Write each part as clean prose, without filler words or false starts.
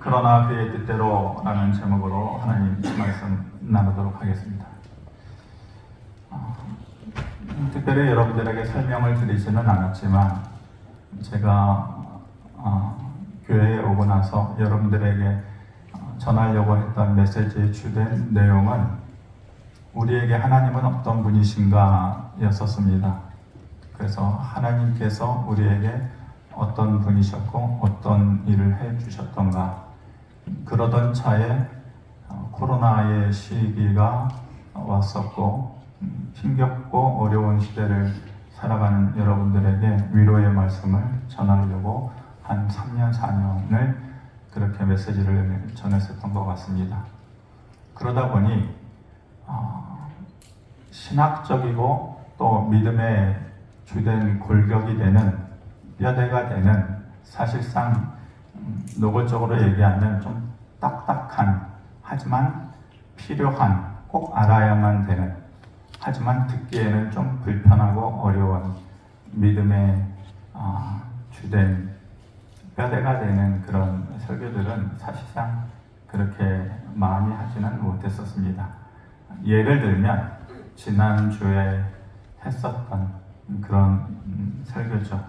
그러나 그의 뜻대로라는 제목으로 하나님 말씀 나누도록 하겠습니다. 특별히 여러분들에게 설명을 드리지는 않았지만 제가 교회에 오고 나서 여러분들에게 전하려고 했던 메시지의 주된 내용은 우리에게 하나님은 어떤 분이신가 였었습니다. 그래서 하나님께서 우리에게 어떤 분이셨고 어떤 일을 해 주셨던가, 그러던 차에 코로나의 시기가 왔었고 힘겹고 어려운 시대를 살아가는 여러분들에게 위로의 말씀을 전하려고 한 3년, 4년을 그렇게 메시지를 전했었던 것 같습니다. 그러다 보니 신학적이고 또 믿음의 주된 골격이 되는, 뼈대가 되는, 사실상 노골적으로 얘기하면 좀 딱딱한, 하지만 필요한, 꼭 알아야만 되는, 하지만 듣기에는 좀 불편하고 어려운 믿음의 주된 뼈대가 되는 그런 설교들은 사실상 그렇게 많이 하지는 못했었습니다. 예를 들면 지난주에 했었던 그런 설교죠.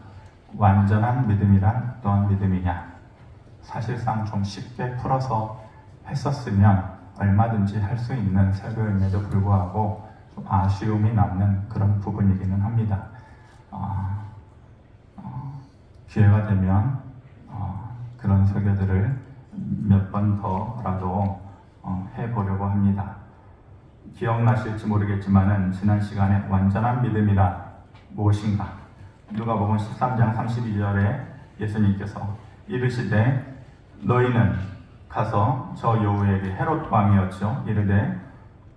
완전한 믿음이란 어떤 믿음이냐. 사실상 좀 쉽게 풀어서 했었으면 얼마든지 할 수 있는 설교임에도 불구하고 좀 아쉬움이 남는 그런 부분이기는 합니다. 기회가 되면 그런 설교들을 몇 번 더라도 해보려고 합니다. 기억나실지 모르겠지만은 지난 시간에 완전한 믿음이란 무엇인가, 누가복음 13장 32절에 예수님께서 이르시되 너희는 가서 저 여우에게, 헤롯 왕이었죠, 이르되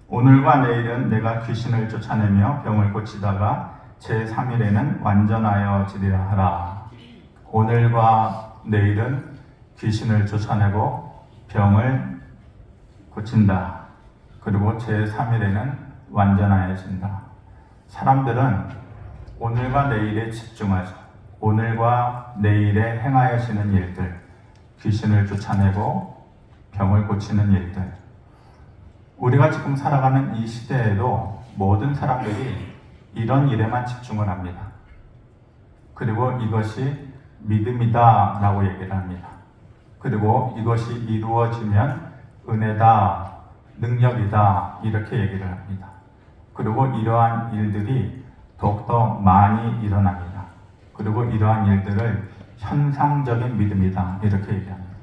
오늘과 내일은 내가 귀신을 쫓아내며 병을 고치다가 제3일에는 완전하여 지리라 하라. 오늘과 내일은 귀신을 쫓아내고 병을 고친다. 그리고 제3일에는 완전하여진다. 사람들은 오늘과 내일에 집중하죠. 오늘과 내일에 행하여지는 일들, 귀신을 쫓아내고 병을 고치는 일들. 우리가 지금 살아가는 이 시대에도 모든 사람들이 이런 일에만 집중을 합니다. 그리고 이것이 믿음이다 라고 얘기를 합니다. 그리고 이것이 이루어지면 은혜다, 능력이다, 이렇게 얘기를 합니다. 그리고 이러한 일들이 더욱더 많이 일어납니다. 그리고 이러한 일들을 현상적인 믿음이다, 이렇게 얘기합니다.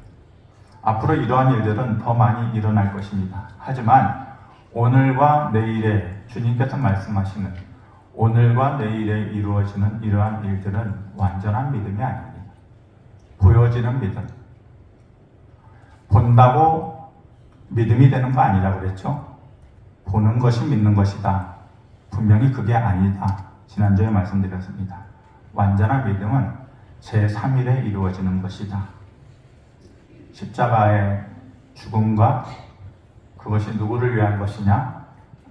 앞으로 이러한 일들은 더 많이 일어날 것입니다. 하지만 오늘과 내일에, 주님께서 말씀하시는 오늘과 내일에 이루어지는 이러한 일들은 완전한 믿음이 아닙니다. 보여지는 믿음. 본다고 믿음이 되는 거 아니라고 그랬죠? 보는 것이 믿는 것이다. 분명히 그게 아니다. 지난주에 말씀드렸습니다. 완전한 믿음은 제3일에 이루어지는 것이다. 십자가의 죽음과 그것이 누구를 위한 것이냐?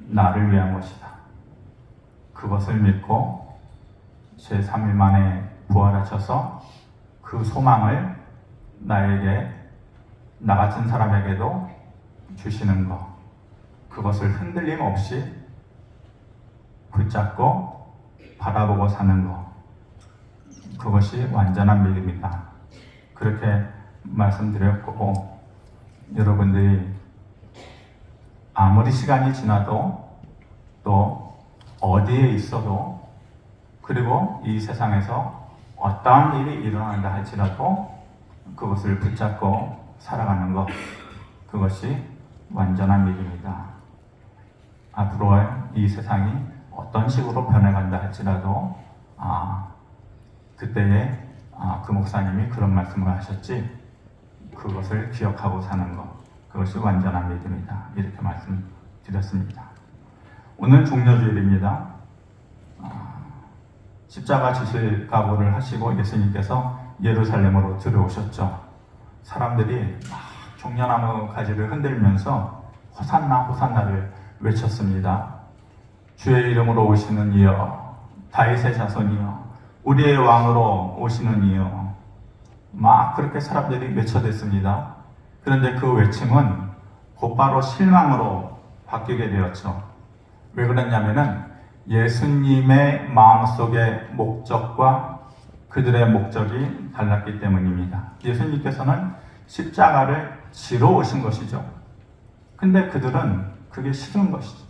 나를 위한 것이다. 그것을 믿고 제3일 만에 부활하셔서 그 소망을 나에게, 나 같은 사람에게도 주시는 것, 그것을 흔들림 없이 붙잡고 바라보고 사는 것, 그것이 완전한 믿음이다. 그렇게 말씀드렸고, 여러분들이 아무리 시간이 지나도 또 어디에 있어도, 그리고 이 세상에서 어떠한 일이 일어난다 할지라도 그것을 붙잡고 살아가는 것, 그것이 완전한 믿음이다. 앞으로 이 세상이 어떤 식으로 변해간다 할지라도 그때에 그 목사님이 그런 말씀을 하셨지, 그것을 기억하고 사는 것, 그것이 완전한 믿음이다, 이렇게 말씀드렸습니다. 오늘 종려주일입니다. 십자가 지실 각오를 하시고 예수님께서 예루살렘으로 들어오셨죠. 사람들이 막 종려나무 가지를 흔들면서 호산나 호산나를 외쳤습니다. 주의 이름으로 오시는 이여, 다윗의 자손이여, 우리의 왕으로 오시는 이여, 막 그렇게 사람들이 외쳐댔습니다. 그런데 그 외침은 곧바로 실망으로 바뀌게 되었죠. 왜 그랬냐면은 예수님의 마음속의 목적과 그들의 목적이 달랐기 때문입니다. 예수님께서는 십자가를 지러 오신 것이죠. 근데 그들은 그게 싫은 것이죠.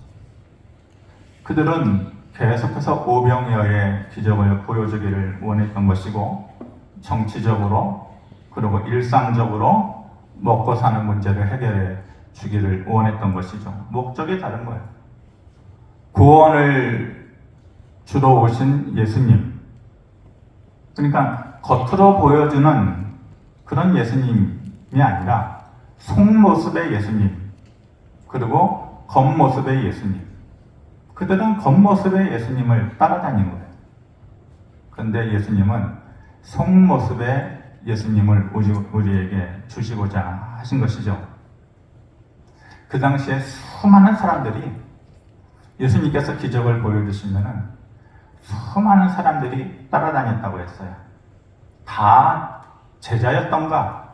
그들은 계속해서 오병이어의 기적을 보여주기를 원했던 것이고, 정치적으로 그리고 일상적으로 먹고 사는 문제를 해결해 주기를 원했던 것이죠. 목적이 다른 거예요. 구원을 주러 오신 예수님, 그러니까 겉으로 보여주는 그런 예수님이 아니라 속모습의 예수님, 그리고 겉모습의 예수님. 그들은 겉모습의 예수님을 따라다닌 거예요. 그런데 예수님은 속모습의 예수님을 우리에게 주시고자 하신 것이죠. 그 당시에 수많은 사람들이, 예수님께서 기적을 보여주시면은 수많은 사람들이 따라다녔다고 했어요. 다 제자였던가?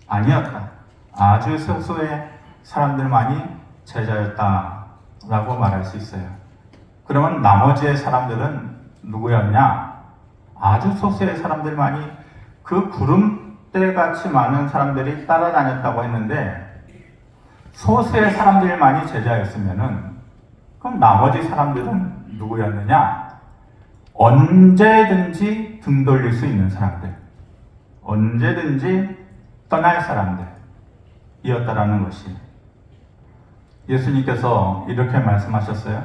아니었다. 아주 소수의 사람들만이 제자였다라고 말할 수 있어요. 그러면 나머지의 사람들은 누구였냐? 아주 소수의 사람들만이, 그 구름대같이 많은 사람들이 따라다녔다고 했는데, 소수의 사람들만이 제자였으면은 그럼 나머지 사람들은 누구였느냐? 언제든지 등 돌릴 수 있는 사람들, 언제든지 떠날 사람들이었다라는 것이, 예수님께서 이렇게 말씀하셨어요.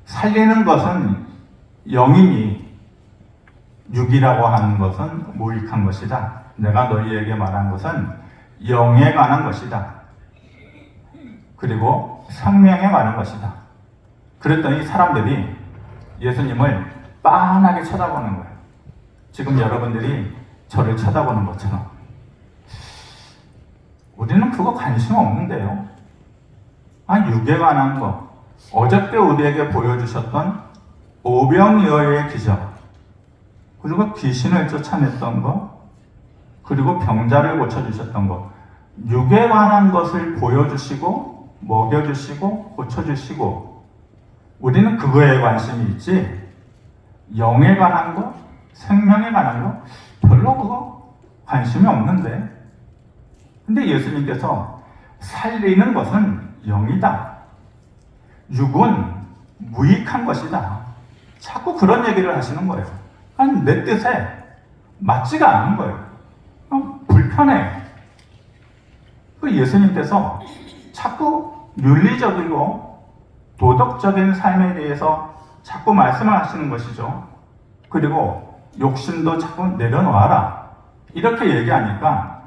살리는 것은 영이니 육이라고 하는 것은 무익한 것이다. 내가 너희에게 말한 것은 영에 관한 것이다. 그리고 생명에 관한 것이다. 그랬더니 사람들이 예수님을 빤하게 쳐다보는 거예요. 지금 여러분들이 저를 쳐다보는 것처럼. 우리는 그거 관심 없는데요. 육에 관한 거, 어저께 우리에게 보여주셨던 오병이어의 기적, 그리고 귀신을 쫓아냈던 거, 그리고 병자를 고쳐주셨던 거, 육에 관한 것을 보여주시고 먹여주시고 고쳐주시고, 우리는 그거에 관심이 있지, 영에 관한 거, 생명에 관한 거 별로 그거 관심이 없는데. 근데 예수님께서 살리는 것은 영이다, 육은 무익한 것이다, 자꾸 그런 얘기를 하시는 거예요. 아니, 내 뜻에 맞지가 않는 거예요. 불편해. 그 예수님께서 자꾸 윤리적이고 도덕적인 삶에 대해서 자꾸 말씀을 하시는 것이죠. 그리고 욕심도 자꾸 내려놓아라, 이렇게 얘기하니까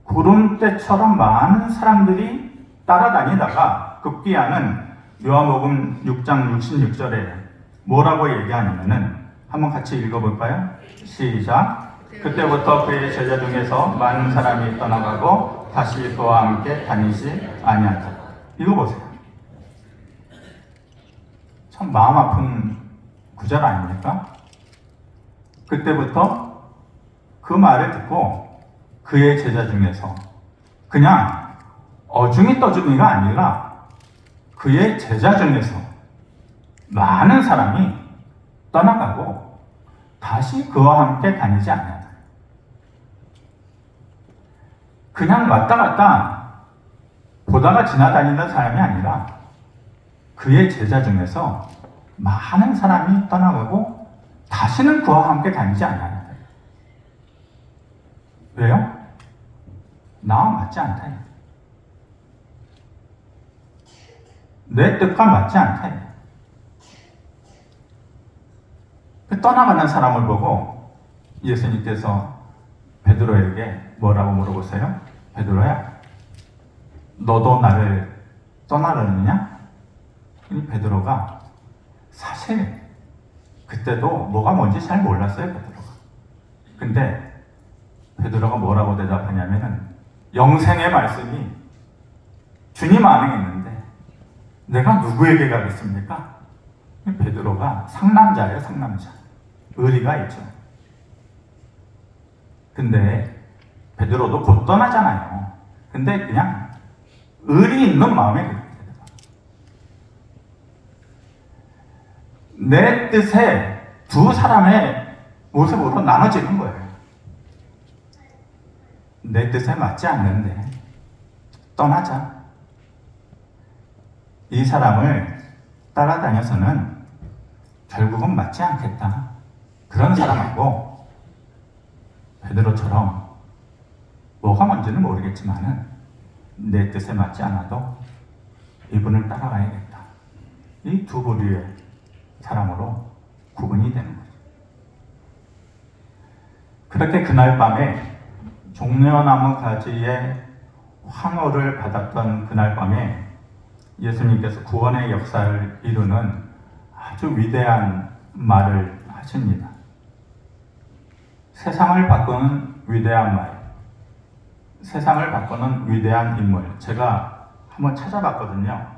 구름대처럼 많은 사람들이 따라다니다가 급기야는 요한복음 6장 66절에 뭐라고 얘기하냐면은, 한번 같이 읽어볼까요? 시작. 그때부터 그의 제자 중에서 많은 사람이 떠나가고 다시 그와 함께 다니지 아니한다. 이거 보세요. 참 마음 아픈 구절 아닙니까? 그때부터 그 말을 듣고 그의 제자 중에서, 그냥 어중이 떠중이가 아니라 그의 제자 중에서 많은 사람이 떠나가고 다시 그와 함께 다니지 않는다. 그냥 왔다 갔다 보다가 지나다니는 사람이 아니라 그의 제자 중에서 많은 사람이 떠나가고 다시는 그와 함께 다니지 않는다. 왜요? 나와 맞지 않다. 내 뜻과 맞지 않다. 그 떠나가는 사람을 보고 예수님께서 베드로에게 뭐라고 물어보세요? 베드로야, 너도 나를 떠나려느냐? 이 베드로가 사실 그때도 뭐가 뭔지 잘 몰랐어요, 베드로가. 근데 베드로가 뭐라고 대답하냐면은, 영생의 말씀이 주님 안에 있는데 내가 누구에게 가겠습니까? 베드로가 상남자예요, 상남자. 의리가 있죠. 근데 베드로도 곧 떠나잖아요. 근데 그냥 의리 있는 마음에 그렇게 되더라고요. 내 뜻에 두 사람의 모습으로 나눠지는 거예요. 내 뜻에 맞지 않는데 떠나자. 이 사람을 따라다녀서는 결국은 맞지 않겠다. 그런 사람하고 베드로처럼 뭐가 뭔지는 모르겠지만은 내 뜻에 맞지 않아도 이분을 따라가야겠다. 이 두 부류의 사람으로 구분이 되는 거죠. 그렇게 그날 밤에 종려나무 가지에 환호를 받았던 그날 밤에 예수님께서 구원의 역사를 이루는 아주 위대한 말을 하십니다. 세상을 바꾸는 위대한 말, 세상을 바꾸는 위대한 인물. 제가 한번 찾아봤거든요.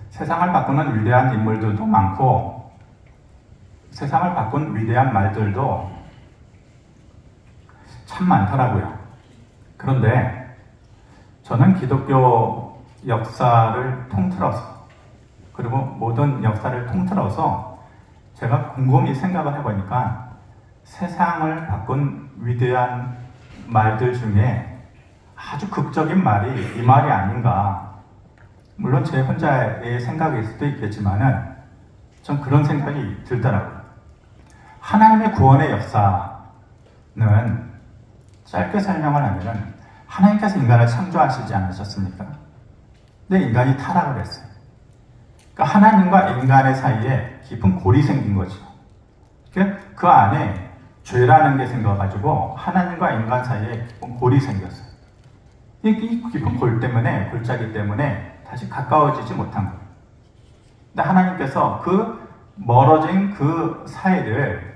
세상을 바꾸는 위대한 인물들도 많고 세상을 바꾼 위대한 말들도 참 많더라고요. 그런데 저는 기독교 역사를 통틀어서 그리고 모든 역사를 통틀어서 제가 곰곰이 생각을 해보니까 세상을 바꾼 위대한 말들 중에 아주 극적인 말이 이 말이 아닌가. 물론 제 혼자의 생각일 수도 있겠지만은 전 그런 생각이 들더라고요. 하나님의 구원의 역사는 짧게 설명을 하면은 하나님께서 인간을 창조하시지 않으셨습니까? 근데 인간이 타락을 했어요. 그러니까 하나님과 인간의 사이에 깊은 골이 생긴 거죠. 그 안에 죄라는 게 생겨가지고 하나님과 인간 사이에 깊은 골이 생겼어요. 이 깊은 골 때문에, 골짜기 때문에 다시 가까워지지 못한 거예요. 근데 하나님께서 그 멀어진 그 사이를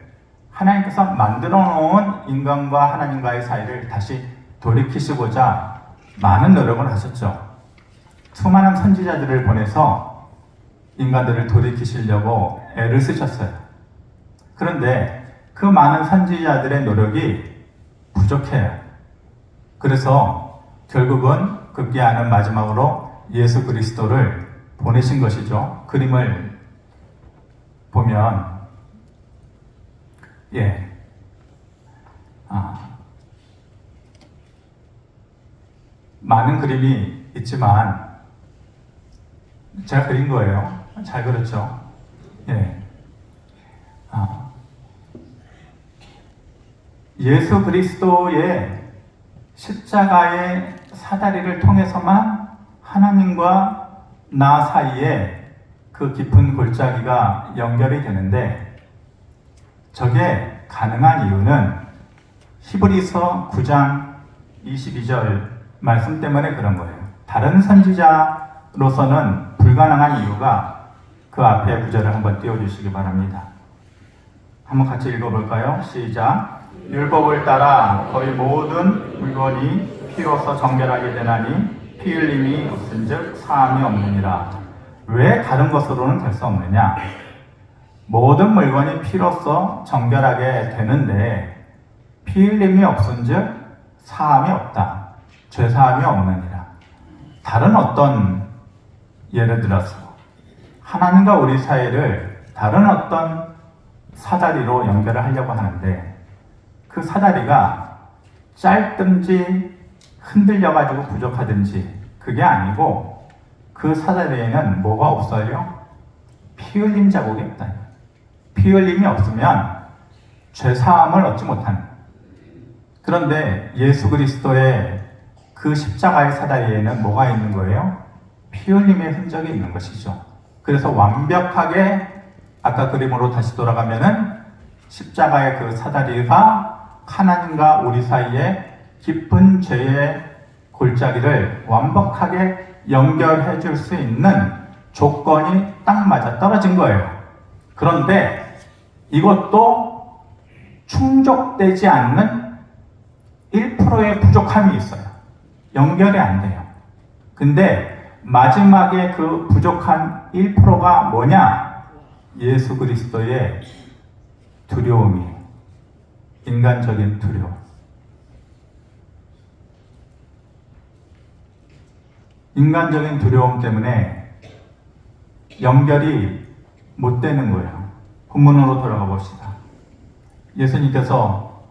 하나님께서 만들어 놓은 인간과 하나님과의 사이를 다시 돌이키시고자 많은 노력을 하셨죠. 수많은 선지자들을 보내서 인간들을 돌이키시려고 애를 쓰셨어요. 그런데 그 많은 선지자들의 노력이 부족해요. 그래서 결국은 급기야는 마지막으로 예수 그리스도를 보내신 것이죠. 그림을 보면 많은 그림이 있지만 제가 그린 거예요. 잘 그렸죠? 예수 그리스도의 십자가의 사다리를 통해서만 하나님과 나 사이에 그 깊은 골짜기가 연결이 되는데 저게 가능한 이유는 히브리서 9장 22절 말씀 때문에 그런 거예요. 다른 선지자로서는 불가능한 이유가 그 앞에 구절을 한번 띄워주시기 바랍니다. 한번 같이 읽어볼까요? 시작. 율법을 따라 거의 모든 물건이 피로써 정결하게 되나니 피 흘림이 없은즉 사함이 없느니라. 왜 다른 것으로는 될 수 없느냐? 모든 물건이 피로써 정결하게 되는데 피 흘림이 없은즉 사함이 없다. 죄 사함이 없느니라. 다른 어떤 예를 들어서 하나님과 우리 사이를 다른 어떤 사다리로 연결을 하려고 하는데 그 사다리가 짧든지 흔들려가지고 부족하든지 그게 아니고 그 사다리에는 뭐가 없어요? 피 흘림 자국이 없다. 피 흘림이 없으면 죄 사함을 얻지 못하는. 그런데 예수 그리스도의 그 십자가의 사다리에는 뭐가 있는 거예요? 피 흘림의 흔적이 있는 것이죠. 그래서 완벽하게 아까 그림으로 다시 돌아가면은 십자가의 그 사다리가 하나님과 우리 사이에 깊은 죄의 골짜기를 완벽하게 연결해 줄 수 있는 조건이 딱 맞아 떨어진 거예요. 그런데 이것도 충족되지 않는 1%의 부족함이 있어요. 연결이 안 돼요. 근데 마지막에 그 부족한 1%가 뭐냐? 예수 그리스도의 두려움이에요. 인간적인 두려움. 인간적인 두려움 때문에 연결이 못 되는 거예요. 본문으로 돌아가 봅시다. 예수님께서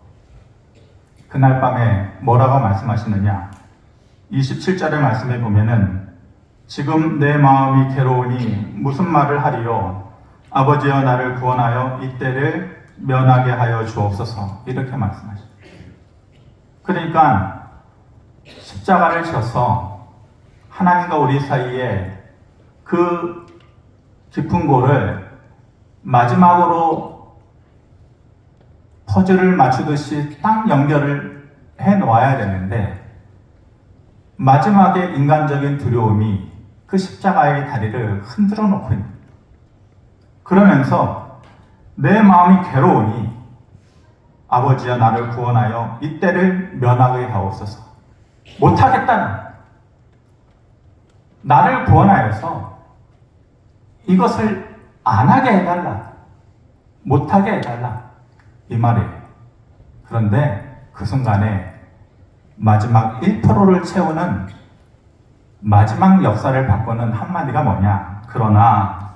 그날 밤에 뭐라고 말씀하시느냐? 27절의 말씀에 보면은 지금 내 마음이 괴로우니 무슨 말을 하리요? 아버지여 나를 구원하여 이때를 면하게 하여 주옵소서. 이렇게 말씀하십니다. 그러니까 십자가를 져서 하나님과 우리 사이에 그 깊은 골을 마지막으로 퍼즐을 맞추듯이 딱 연결을 해 놓아야 되는데 마지막에 인간적인 두려움이 그 십자가의 다리를 흔들어 놓고 있는 거예요. 그러면서 내 마음이 괴로우니 아버지여 나를 구원하여 이때를 면하게 하옵소서. 못하겠다는 나를 구원하여서 이것을 안 하게 해달라. 못하게 해달라. 이 말이에요. 그런데 그 순간에 마지막 1%를 채우는 마지막 역사를 바꾸는 한마디가 뭐냐? 그러나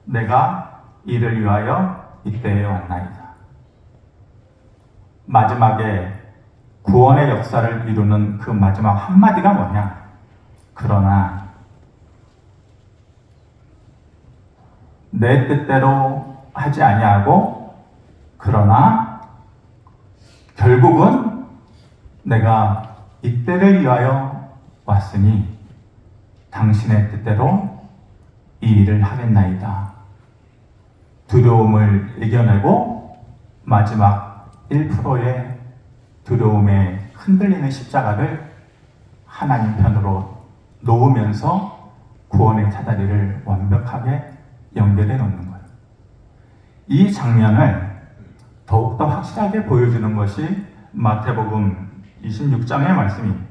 내가 이를 위하여 이때에 왔나이다. 마지막에 구원의 역사를 이루는 그 마지막 한마디가 뭐냐? 그러나 내 뜻대로 하지 아니하고 그러나 결국은 내가 이때를 위하여 왔으니 당신의 뜻대로 이 일을 하겠나이다. 두려움을 이겨내고 마지막 1%의 두려움에 흔들리는 십자가를 하나님 편으로 놓으면서 구원의 사다리를 완벽하게 연결해 놓는 거예요. 이 장면을 더욱더 확실하게 보여주는 것이 마태복음 26장의 말씀입니다.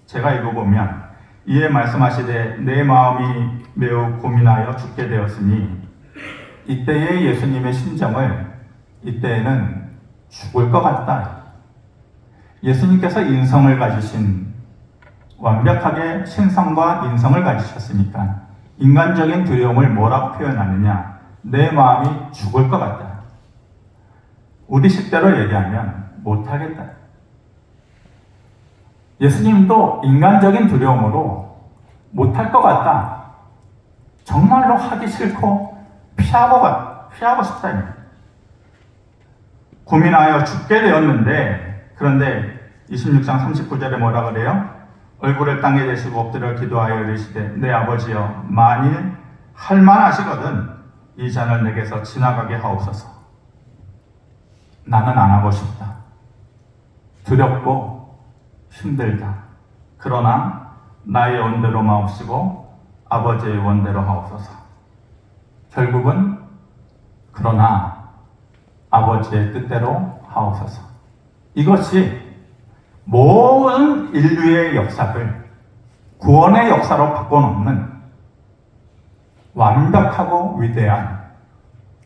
제가 읽어보면 이에 말씀하시되 내 마음이 매우 고민하여 죽게 되었으니 이때의 예수님의 심정을 이때에는 죽을 것 같다. 예수님께서 인성을 가지신 완벽하게 신성과 인성을 가지셨으니까 인간적인 두려움을 뭐라고 표현하느냐? 내 마음이 죽을 것 같다. 우리식대로 얘기하면 못하겠다. 예수님도 인간적인 두려움으로 못할 것 같다. 정말로 하기 싫고 피하고 싶다. 고민하여 죽게 되었는데 그런데 26장 39절에 뭐라 그래요? 얼굴을 땅에 대시고 엎드려 기도하여 이르시되 내 아버지여 만일 할만하시거든 이 잔을 내게서 지나가게 하옵소서. 나는 안 하고 싶다. 두렵고 힘들다. 그러나 나의 원대로 마옵시고 아버지의 원대로 하옵소서. 결국은 그러나 아버지의 뜻대로 하옵소서. 이것이 모든 인류의 역사를 구원의 역사로 바꿔놓는 완벽하고 위대한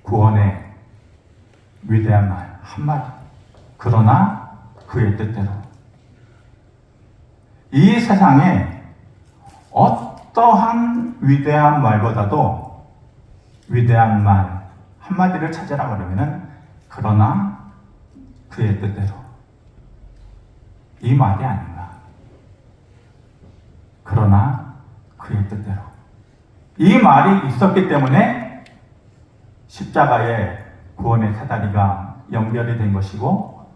구원의 위대한 말 한마디. 그러나 그의 뜻대로. 이 세상에 어떠한 위대한 말보다도 위대한 말 한마디를 찾으라 그러면은 그러나 그의 뜻대로. 이 말이 아닌가. 그러나 그의 뜻대로. 이 말이 있었기 때문에 십자가의 구원의 사다리가 연결이 된 것이고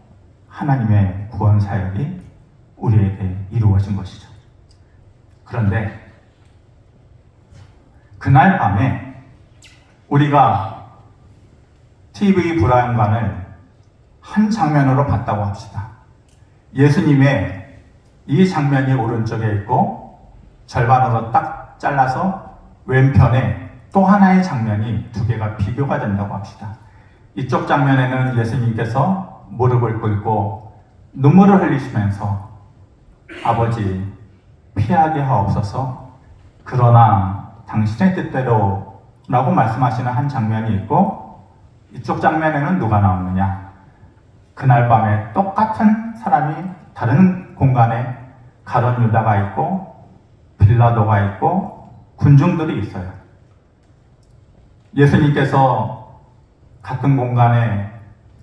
하나님의 구원 사역이 우리에게 이루어진 것이죠. 그런데 그날 밤에 우리가 TV 브라운관을 한 장면으로 봤다고 합시다. 예수님의 이 장면이 오른쪽에 있고 절반으로 딱 잘라서 왼편에 또 하나의 장면이 두 개가 비교가 된다고 합시다. 이쪽 장면에는 예수님께서 무릎을 꿇고 눈물을 흘리시면서 아버지 피하게 하옵소서 그러나 당신의 뜻대로 라고 말씀하시는 한 장면이 있고 이쪽 장면에는 누가 나오느냐? 그날 밤에 똑같은 사람이 다른 공간에 가룟 유다가 있고 빌라도가 있고 군중들이 있어요. 예수님께서 같은 공간에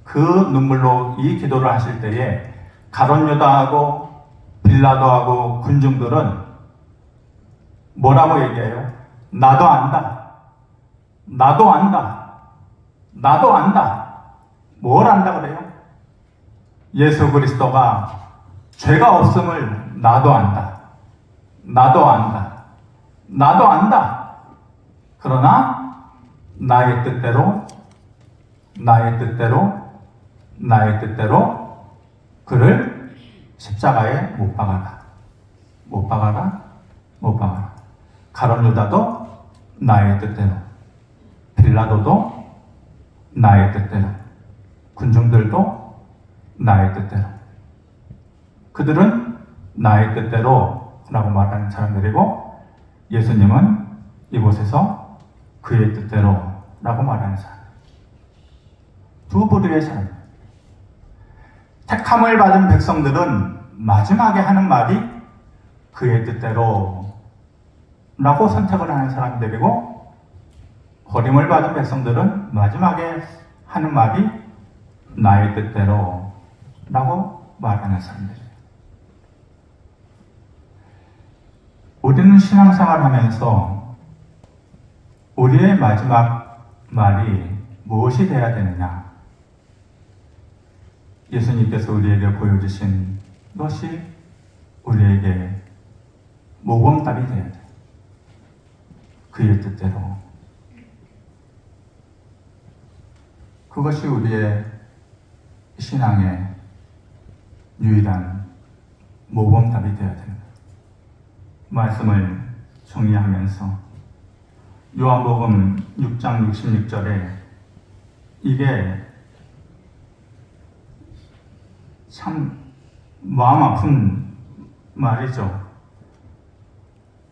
그 눈물로 이 기도를 하실 때에 가룟 유다하고 빌라도하고 군중들은 뭐라고 얘기해요? 나도 안다. 나도 안다. 나도 안다. 뭘 안다 그래요? 예수 그리스도가 죄가 없음을 나도 안다. 나도 안다. 나도 안다. 그러나 나의 뜻대로 그를 십자가에 못 박아라. 못 박아라. 못 박아라. 가룟 유다도 나의 뜻대로, 빌라도도 나의 뜻대로, 군중들도 나의 뜻대로. 그들은 나의 뜻대로 라고 말하는 사람들이고, 예수님은 이곳에서 그의 뜻대로 라고 말하는 사람. 두 부류의 사람. 택함을 받은 백성들은 마지막에 하는 말이 그의 뜻대로 라고 선택을 하는 사람들이고, 버림을 받은 백성들은 마지막에 하는 말이 나의 뜻대로 라고 말하는 사람들이에요. 우리는 신앙생활 하면서 우리의 마지막 말이 무엇이 돼야 되느냐? 예수님께서 우리에게 보여주신 것이 우리에게 모범답이 되어야 돼요. 그의 뜻대로. 그것이 우리의 신앙의 유일한 모범답이 되어야 됩니다. 말씀을 정리하면서 요한복음 6장 66절에 이게 참 마음 아픈 말이죠.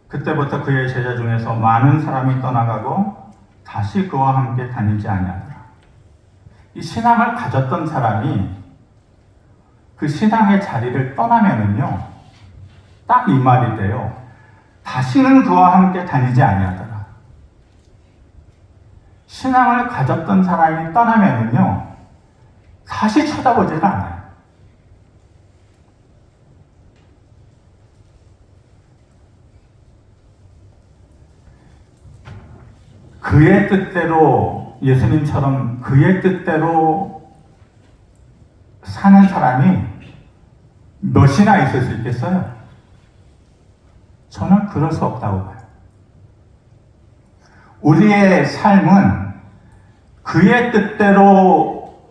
그때부터 그의 제자 중에서 많은 사람이 떠나가고 다시 그와 함께 다니지 아니하더라. 이 신앙을 가졌던 사람이 그 신앙의 자리를 떠나면은요, 딱 이 말이 돼요. 다시는 그와 함께 다니지 아니하더라. 신앙을 가졌던 사람이 떠나면은요, 다시 쳐다보지를 않아요. 그의 뜻대로, 예수님처럼 그의 뜻대로 사는 사람이 몇이나 있을 수 있겠어요? 저는 그럴 수 없다고 봐요. 우리의 삶은 그의 뜻대로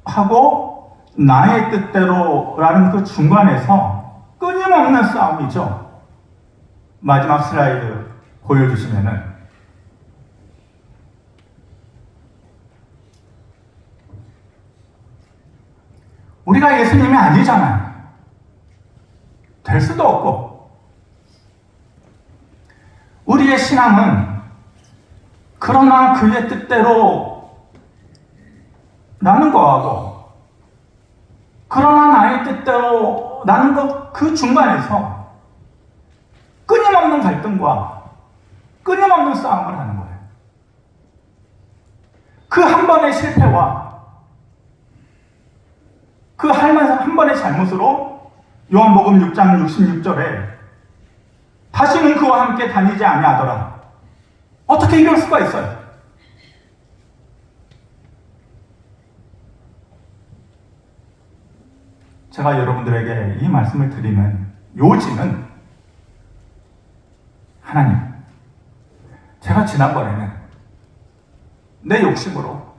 하고 나의 뜻대로라는 그 중간에서 끊임없는 싸움이죠. 마지막 슬라이드 보여주시면은 우리가 예수님이 아니잖아요. 될 수도 없고. 우리의 신앙은 그러나 그의 뜻대로 나는 거하고 그러나 나의 뜻대로 나는 것 그 중간에서 끊임없는 갈등과 끊임없는 싸움을 하는 거예요. 그 한 번의 실패와 그 한 번의 잘못으로 요한복음 6장 66절에 다시는 그와 함께 다니지 아니하더라. 어떻게 이럴 수가 있어요? 제가 여러분들에게 이 말씀을 드리는 요지는 하나님, 제가 지난번에는 내 욕심으로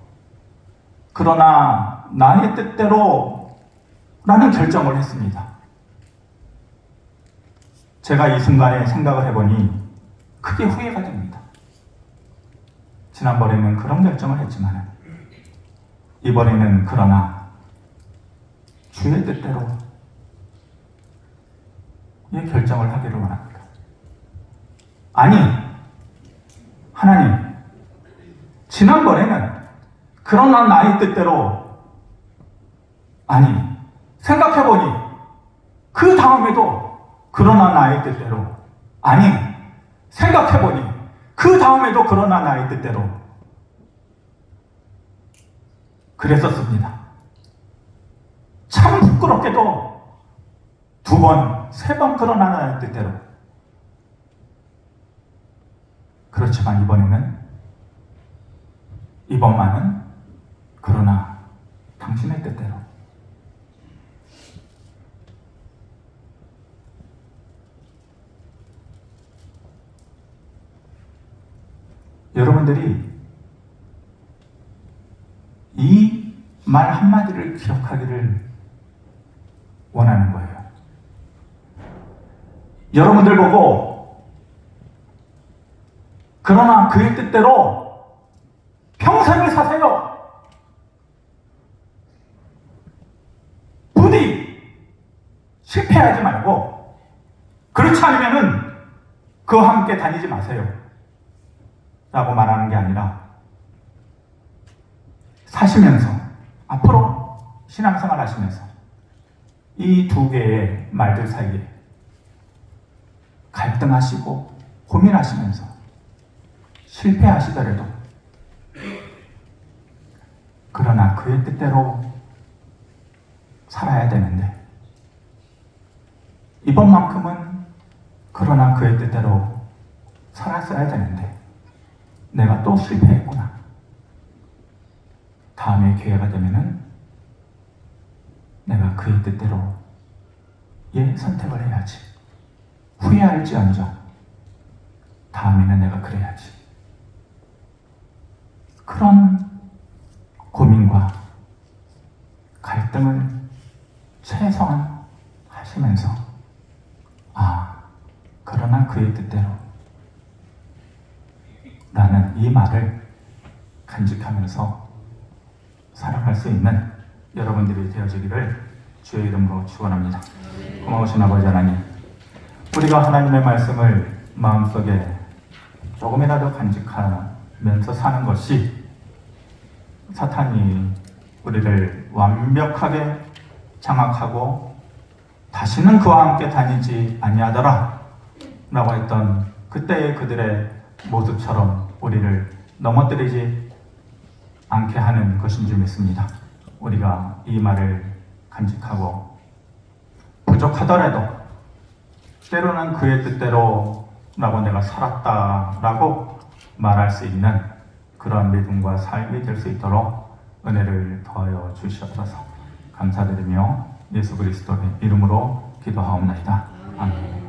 그러나 나의 뜻대로 라는 결정을 했습니다. 제가 이 순간에 생각을 해보니 크게 후회가 됩니다. 지난번에는 그런 결정을 했지만 이번에는 그러나 주의 뜻대로 이 결정을 하기를 원합니다. 아니, 하나님, 지난번에는 그러나 나의 뜻대로 아니, 생각해보니 그 다음에도 그러나 나의 뜻대로, 아니, 생각해보니 그 다음에도 그러나 나의 뜻대로 그랬었습니다. 참 부끄럽게도 2번, 3번 그러나 나의 뜻대로. 그렇지만 이번만은 그러나 당신의 뜻대로. 여러분들이 이 말 한마디를 기억하기를 원하는 거예요. 여러분들 보고 그러나 그의 뜻대로 평생을 사세요. 부디 실패하지 말고, 그렇지 않으면은 그와 함께 다니지 마세요 라고 말하는 게 아니라, 사시면서 앞으로 신앙생활 하시면서 이 2개의 말들 사이에 갈등하시고 고민하시면서 실패하시더라도 그러나 그의 뜻대로 살아야 되는데, 이번만큼은 그러나 그의 뜻대로 살았어야 되는데 내가 또 실패했구나. 다음에 기회가 되면은 내가 그의 뜻대로 선택을 해야지. 후회할지언정 다음에는 내가 그래야지. 그런 고민과 갈등을 최소한 하시면서, 그러나 그의 뜻대로 라는 이 말을 간직하면서 살아갈 수 있는 여러분들이 되어지기를 주의 이름으로 축원합니다. 고마우신 아버지 하나님, 우리가 하나님의 말씀을 마음속에 조금이라도 간직하면서 사는 것이 사탄이 우리를 완벽하게 장악하고 다시는 그와 함께 다니지 아니하더라 라고 했던 그때의 그들의 모습처럼 우리를 넘어뜨리지 않게 하는 것인 줄 믿습니다. 우리가 이 말을 간직하고 부족하더라도 때로는 그의 뜻대로 라고 내가 살았다라고 말할 수 있는 그런 믿음과 삶이 될 수 있도록 은혜를 더하여 주시옵소서. 감사드리며 예수 그리스도의 이름으로 기도하옵나이다. 아멘.